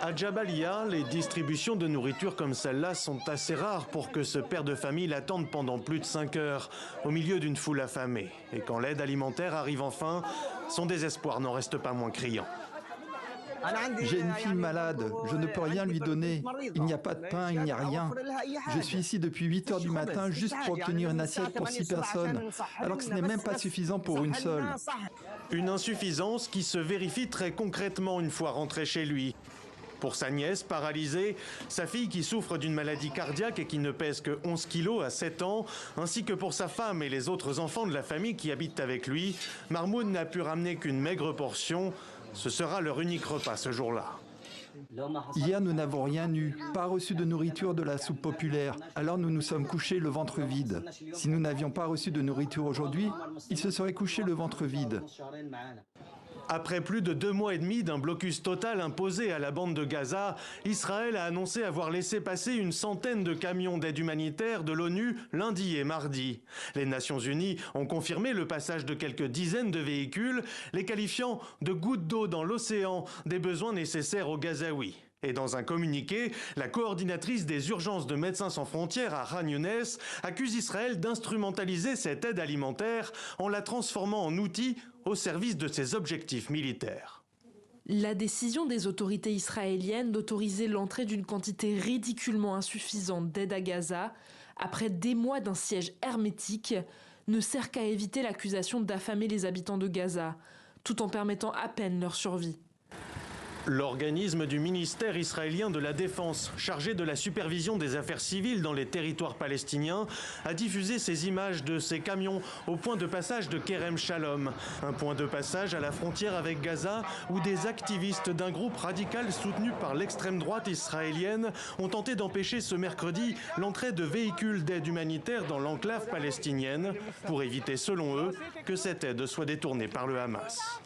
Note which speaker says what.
Speaker 1: À Jabalia, les distributions de nourriture comme celle-là sont assez rares pour que ce père de famille l'attende pendant plus de 5 heures, au milieu d'une foule affamée. Et quand l'aide alimentaire arrive enfin, son désespoir n'en reste pas moins criant.
Speaker 2: J'ai une fille malade, je ne peux rien lui donner. Il n'y a pas de pain, il n'y a rien. Je suis ici depuis 8 heures du matin juste pour obtenir une assiette pour 6 personnes, alors que ce n'est même pas suffisant pour une seule.
Speaker 1: Une insuffisance qui se vérifie très concrètement une fois rentré chez lui. Pour sa nièce, paralysée, sa fille qui souffre d'une maladie cardiaque et qui ne pèse que 11 kilos à 7 ans, ainsi que pour sa femme et les autres enfants de la famille qui habitent avec lui, Mahmoud n'a pu ramener qu'une maigre portion. Ce sera leur unique repas ce jour-là.
Speaker 2: Hier, nous n'avons rien eu, pas reçu de nourriture de la soupe populaire. Alors nous nous sommes couchés le ventre vide. Si nous n'avions pas reçu de nourriture aujourd'hui, ils se seraient couchés le ventre vide.
Speaker 1: Après plus de 2 mois et demi d'un blocus total imposé à la bande de Gaza, Israël a annoncé avoir laissé passer une centaine de camions d'aide humanitaire de l'ONU lundi et mardi. Les Nations Unies ont confirmé le passage de quelques dizaines de véhicules, les qualifiant de gouttes d'eau dans l'océan des besoins nécessaires aux Gazaouis. Et dans un communiqué, la coordinatrice des urgences de Médecins sans frontières à Khan Younes accuse Israël d'instrumentaliser cette aide alimentaire en la transformant en outil au service de ses objectifs militaires.
Speaker 3: La décision des autorités israéliennes d'autoriser l'entrée d'une quantité ridiculement insuffisante d'aide à Gaza, après des mois d'un siège hermétique, ne sert qu'à éviter l'accusation d'affamer les habitants de Gaza, tout en permettant à peine leur survie.
Speaker 1: L'organisme du ministère israélien de la Défense, chargé de la supervision des affaires civiles dans les territoires palestiniens, a diffusé ces images de ces camions au point de passage de Kerem Shalom, un point de passage à la frontière avec Gaza où des activistes d'un groupe radical soutenu par l'extrême droite israélienne ont tenté d'empêcher ce mercredi l'entrée de véhicules d'aide humanitaire dans l'enclave palestinienne pour éviter, selon eux, que cette aide soit détournée par le Hamas.